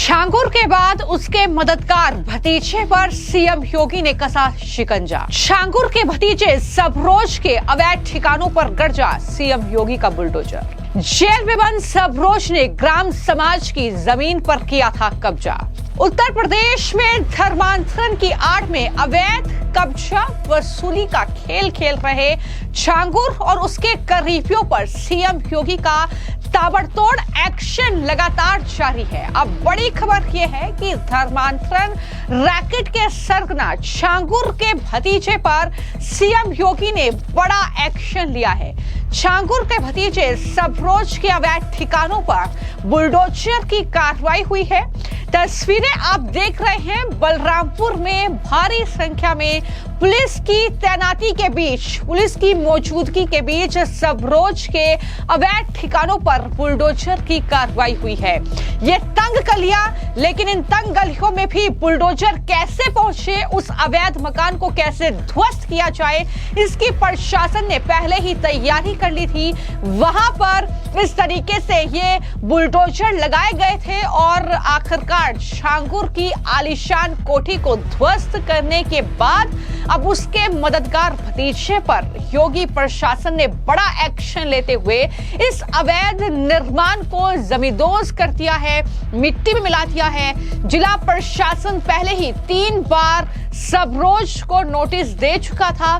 छांगुर के बाद उसके मददगार भतीजे पर सीएम योगी ने कसा शिकंजा। छांगुर के भतीजे सबरोज के अवैध ठिकानों पर गरजा सीएम योगी का बुलडोजर। जेल में बंद सबरोज ने ग्राम समाज की जमीन पर किया था कब्जा। उत्तर प्रदेश में धर्मांतरण की आड़ में अवैध कब्जा वसूली का खेल खेल रहे छांगुर और उसके करीबियों पर सीएम योगी का ताबड़तोड़ एक्शन लगातार जारी है। अब बड़ी खबर यह है कि धर्मांतरण रैकेट के सरगना छांगुर के भतीजे पर सीएम योगी ने बड़ा एक्शन लिया है। छांगुर के भतीजे सबरोज के अवैध ठिकानों पर बुलडोजर की कार्रवाई हुई है। तस्वीरें आप देख रहे हैं। बलरामपुर में भारी संख्या में पुलिस की तैनाती के बीच, पुलिस की मौजूदगी के बीच सबरोज के अवैध ठिकानों पर बुलडोजर की कार्रवाई हुई है। ये तंग गलियां, लेकिन इन तंग गलियों में भी बुलडोजर कैसे पहुंचे, उस अवैध मकान को कैसे ध्वस्त किया जाए, इसकी प्रशासन ने पहले ही तैयारी कर ली थी। वहां पर इस तरीके से ये बुलडोजर लगाए गए थे और आखिरकार छांगुर की आलीशान कोठी को ध्वस्त करने के बाद अब उसके मददगार भतीजे पर योगी प्रशासन ने बड़ा एक्शन लेते हुए इस अवैध निर्माण को जमींदोज कर दिया है, मिट्टी में मिला दिया है। जिला प्रशासन पहले ही 3 बार सबरोज को नोटिस दे चुका था।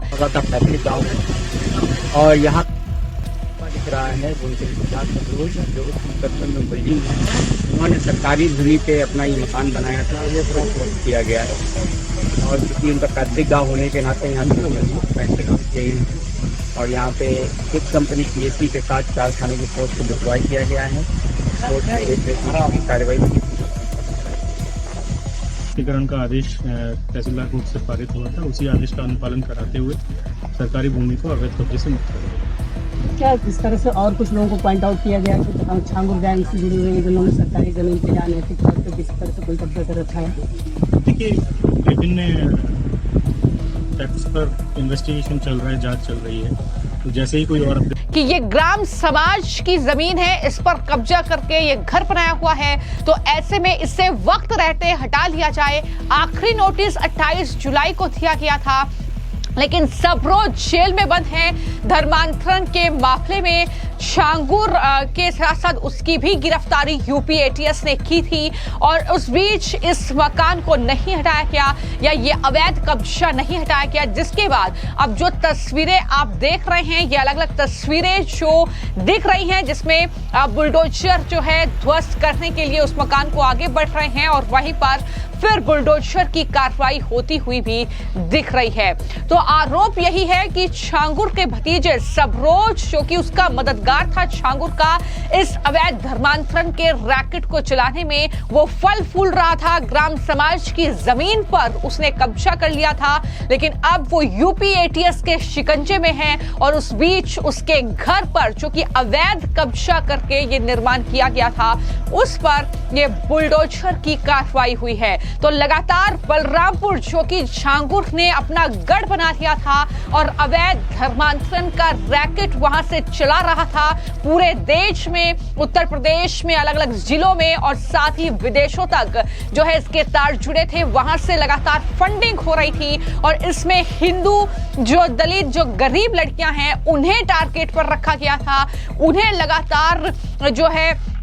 और यहाँ दिख रहा है सबरोज जो में बिल्डिंग है, उन्होंने सरकारी भूमि पे अपना ये मकान बनाया था, वो ध्वस्त किया गया है। और क्योंकि उनका पैतृक गाँव होने के नाते यहाँ और यहाँ पे एक कंपनी पीएससी के साथ 4 थाने की फोर्स को डिप्लॉय किया गया है। कार्रवाई का आदेश तहसीलदार कोर्ट से पारित हुआ था, उसी आदेश का अनुपालन कराते हुए सरकारी भूमि को अवैध कब्जे से मुक्त कर दिया। क्या इस तरह से और कुछ लोगों को पॉइंट आउट किया गया कि छांगुर गैंग से जुड़े हुए जिन्होंने सरकारी जमीन पे अनैतिक तौर पर किसी तरह से कोई कब्जा कर रखा है? देखिए, विभिन्न टैक्स पर इन्वेस्टिगेशन चल रहा है, जांच चल रही है, तो जैसे ही कोई और कि ये ग्राम समाज की जमीन है, इस पर कब्जा करके ये घर बनाया हुआ है, तो ऐसे में इससे वक्त रहते हटा लिया जाए। आखिरी नोटिस 28 जुलाई को दिया गया था, लेकिन सबरोज जेल में बंद है। धर्मांतरण के मामले में छांगुर के साथ साथ उसकी भी गिरफ्तारी यूपी एटीएस ने की थी और उस बीच इस मकान को नहीं हटाया गया या ये अवैध कब्जा नहीं हटाया गया, जिसके बाद अब जो तस्वीरें आप देख रहे हैं, ये अलग अलग तस्वीरें जो दिख रही हैं, जिसमें बुलडोजर जो है ध्वस्त करने के लिए उस मकान को आगे बढ़ रहे हैं और वहीं पर फिर बुलडोजर की कार्रवाई होती हुई भी दिख रही है। तो आरोप यही है कि छांगुर के भतीजे सबरोज, जो कि उसका मददगार था छांगुर का, इस अवैध धर्मांतरण के रैकेट को चलाने में वो फल फूल रहा था। ग्राम समाज की जमीन पर उसने कब्जा कर लिया था, लेकिन अब वो यूपी एटीएस के शिकंजे में है और उस बीच उसके घर पर, जो कि अवैध कब्जा करके ये निर्माण किया गया था, उस पर ये बुलडोजर की कार्रवाई हुई है। तो लगातार बलरामपुर, जो कि छांगुर ने अपना गढ़ बना लिया था और अवैध धर्मांतरण का रैकेट वहां से चला रहा था, पूरे देश में, उत्तर प्रदेश में अलग अलग जिलों में और साथ ही विदेशों तक जो है इसके तार जुड़े थे, वहां से लगातार फंडिंग हो रही थी और इसमें हिंदू, जो दलित, जो गरीब लड़कियां हैं, उन्हें टारगेट पर रखा गया था। उन्हें लगातार जो है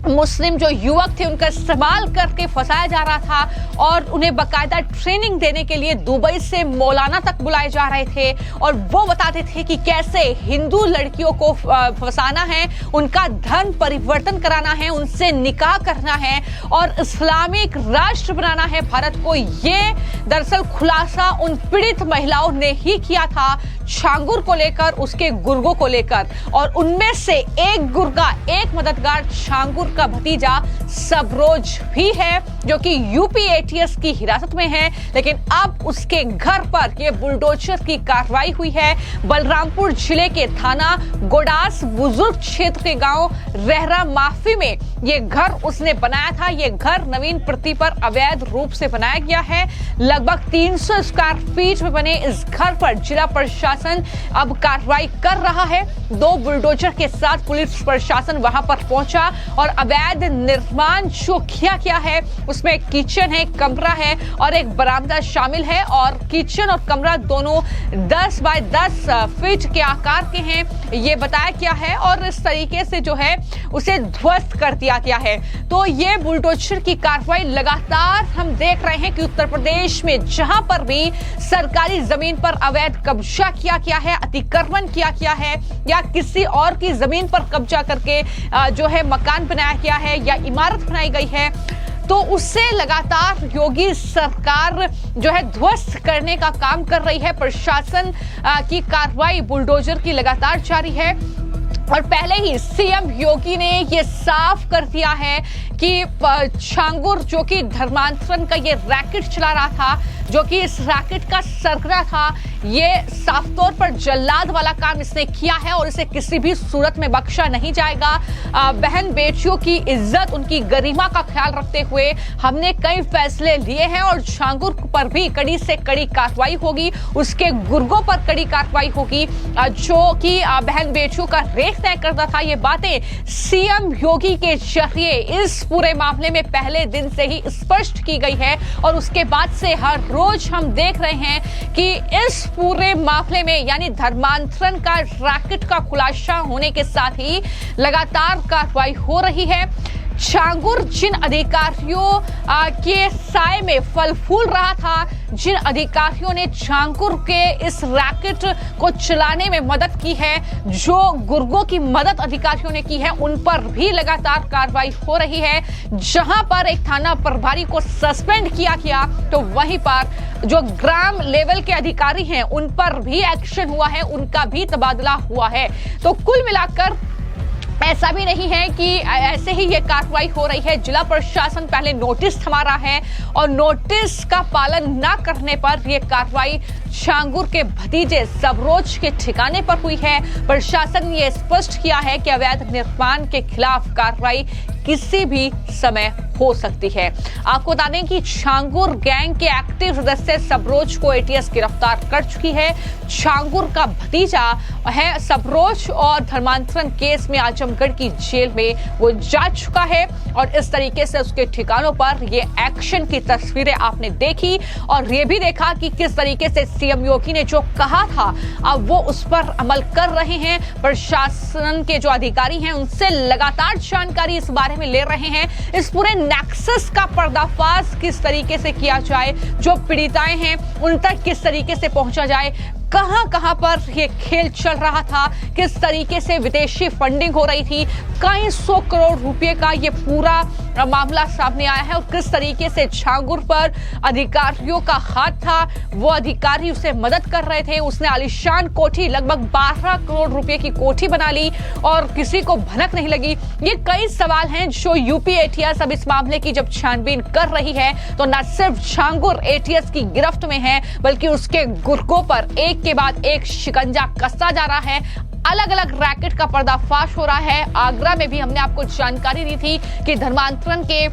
मुस्लिम जो युवक थे उनका इस्तेमाल करके फंसाया जा रहा था और उन्हें बाकायदा ट्रेनिंग देने के लिए दुबई से मौलाना तक बुलाए जा रहे थे और वो बताते थे कि कैसे हिंदू लड़कियों को फंसाना है, उनका धन परिवर्तन कराना है, उनसे निकाह करना है और इस्लामिक राष्ट्र बनाना है भारत को। ये दरअसल खुलासा उन पीड़ित महिलाओं ने ही किया था छांगुर को लेकर, उसके गुर्गों को लेकर, और उनमें से एक गुर्गा, एक मददगार छांगुर का भतीजा सबरोज भी है, जो कि यूपी एटीएस की हिरासत में है। लेकिन अब उसके घर पर ये बुलडोजर की कार्रवाई हुई है। बलरामपुर जिले के थाना गोडास बुजुर्ग क्षेत्र के गांव रहरा माफी में ये घर उसने बनाया था। ये घर नवीन पृथ्वी पर अवैध रूप से बनाया गया है। लगभग 300 स्क्वायर फीट में बने इस घर पर जिला प्रशासन अब कार्रवाई कर रहा है। 2 बुलडोजर के साथ पुलिस प्रशासन वहां पर पहुंचा और अवैध निर्माण जो किया गया है उसमें किचन है, कमरा है और एक बरामदा शामिल है। और किचन और कमरा दोनों 10 बाय 10 फीट के आकार के हैं, ये बताया गया है। और इस तरीके से जो है उसे ध्वस्त कर दिया गया है। तो ये बुलडोजर की कार्रवाई लगातार हम देख रहे हैं कि उत्तर प्रदेश में जहां पर भी सरकारी जमीन पर अवैध कब्जा किया गया है, अतिक्रमण किया गया है या किसी और की जमीन पर कब्जा करके जो है मकान बनाया गया है या इमारत बनाई गई है, तो उससे लगातार योगी सरकार जो है ध्वस्त करने का काम कर रही है। प्रशासन की कार्रवाई बुलडोजर की लगातार जारी है। और पहले ही सीएम योगी ने ये साफ कर दिया है कि छांगुर जो कि धर्मांतरण का ये रैकेट चला रहा था, जो कि इस रैकेट का सरगना था, ये साफ तौर पर जल्लाद वाला काम इसने किया है और इसे किसी भी सूरत में बख्शा नहीं जाएगा। बहन बेटियों की इज्जत, उनकी गरिमा का ख्याल रखते हुए हमने कई फैसले लिए हैं और छांगुर पर भी कड़ी से कड़ी कार्रवाई होगी, उसके गुर्गों पर कड़ी कार्रवाई होगी जो कि बहन बेटियों का रेख तय करता था। ये बातें सीएम योगी के जरिए इस पूरे मामले में पहले दिन से ही स्पष्ट की गई है और उसके बाद से हर रोज हम देख रहे हैं कि इस पूरे मामले में यानी धर्मांतरण का रैकेट का खुलासा होने के साथ ही लगातार कार्रवाई हो रही है। छांगुर जिन अधिकारियों के साए में फल फूल रहा था, जिन अधिकारियों ने छांगुर के इस रैकेट को चलाने में मदद की है, जो गुर्गों की मदद अधिकारियों ने की है, उन पर भी लगातार कार्रवाई हो रही है। जहां पर एक थाना प्रभारी को सस्पेंड किया गया तो वहीं पर जो ग्राम लेवल के अधिकारी हैं उन पर भी एक्शन हुआ है, उनका भी तबादला हुआ है। तो कुल मिलाकर ऐसा भी नहीं है कि ऐसे ही ये कार्रवाई हो रही है। जिला प्रशासन पहले नोटिस थमा रहा है और नोटिस का पालन न करने पर यह कार्रवाई छांगुर के भतीजे सबरोज के ठिकाने पर हुई है। प्रशासन ने यह स्पष्ट किया है कि अवैध निर्माण के खिलाफ कार्रवाई किसी भी समय हो सकती है। आपको बता दें कि छांगुर गैंग के एक्टिव सदस्य सबरोज को एटीएस गिरफ्तार कर चुकी है। छांगुर का भतीजा है सबरोज और धर्मांतरण केस में आजमगढ़ की जेल में वो जा चुका है और इस तरीके से उसके ठिकानों पर ये एक्शन की तस्वीरें आपने देखी और ये भी देखा कि किस तरीके से सीएम योगी ने जो कहा था अब वो उस पर अमल कर रहे हैं। प्रशासन के जो अधिकारी हैं उनसे लगातार जानकारी इस बारे में ले रहे हैं। इस पूरे नेक्सस का पर्दाफाश किस तरीके से किया जाए, जो पीड़िताएं हैं उन तक किस तरीके से पहुंचा जाए, कहां पर ये खेल चल रहा था, किस तरीके से विदेशी फंडिंग हो रही थी, कई 100 करोड़ रुपए का ये पूरा मामला सामने आया है और किस तरीके से छांगुर पर अधिकारियों का हाथ था। वो अधिकारी उसे मदद कर रहे थे, उसने आलीशान कोठी लगभग 12 करोड़ रुपए की कोठी बना ली और किसी को भनक नहीं लगी। ये कई सवाल हैं जो यूपी एटीएस अब इस मामले की जब छानबीन कर रही है तो न सिर्फ छांगुर एटीएस की गिरफ्त में है बल्कि उसके गुर्गों पर एक के बाद एक शिकंजा कसता जा रहा है। अलग अलग रैकेट का पर्दाफाश हो रहा है। आगरा में भी हमने आपको जानकारी दी थी कि धर्मांतरण के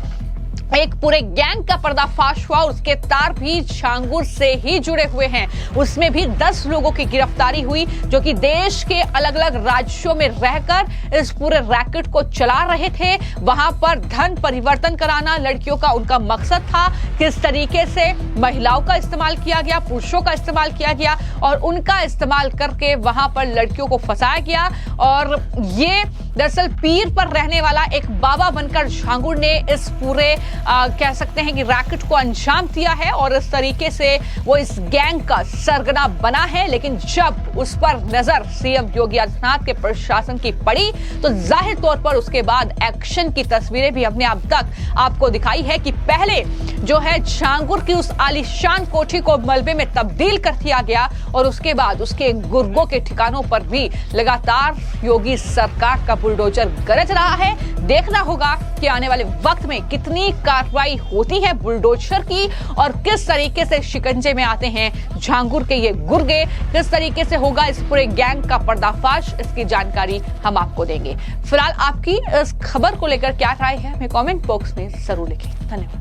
एक पूरे गैंग का पर्दाफाश हुआ, उसके तार भी छांगुर से ही जुड़े हुए हैं। उसमें भी 10 लोगों की गिरफ्तारी हुई जो कि देश के अलग अलग राज्यों में रहकर इस पूरे रैकेट को चला रहे थे। वहां पर धन परिवर्तन कराना लड़कियों का उनका मकसद था। किस तरीके से महिलाओं का इस्तेमाल किया गया, पुरुषों का इस्तेमाल किया गया और उनका इस्तेमाल करके वहां पर लड़कियों को फंसाया गया। और ये दरअसल पीर पर रहने वाला एक बाबा बनकर छांगुर ने इस पूरे कह सकते हैं कि रैकेट को अंजाम दिया है और इस तरीके से वो इस गैंग का सरगना बना है। लेकिन जब उस पर नजर सीएम योगी आदित्यनाथ के प्रशासन की पड़ी तो जाहिर तौर पर उसके बाद एक्शन की तस्वीरें भी हमने अब तक आपको दिखाई है कि पहले जो है छांगुर की उस आलीशान कोठी को मलबे में तब्दील कर दिया गया और उसके बाद उसके गुर्गों के ठिकानों पर भी लगातार योगी सरकार का बुलडोजर गरज रहा है। देखना होगा कि आने वाले वक्त में कितनी कार्रवाई होती है बुलडोजर की और किस तरीके से शिकंजे में आते हैं झांगुर के ये गुर्गे, किस तरीके से होगा इस पूरे गैंग का पर्दाफाश, इसकी जानकारी हम आपको देंगे। फिलहाल आपकी इस खबर को लेकर क्या राय है हमें कमेंट बॉक्स में जरूर लिखें। धन्यवाद।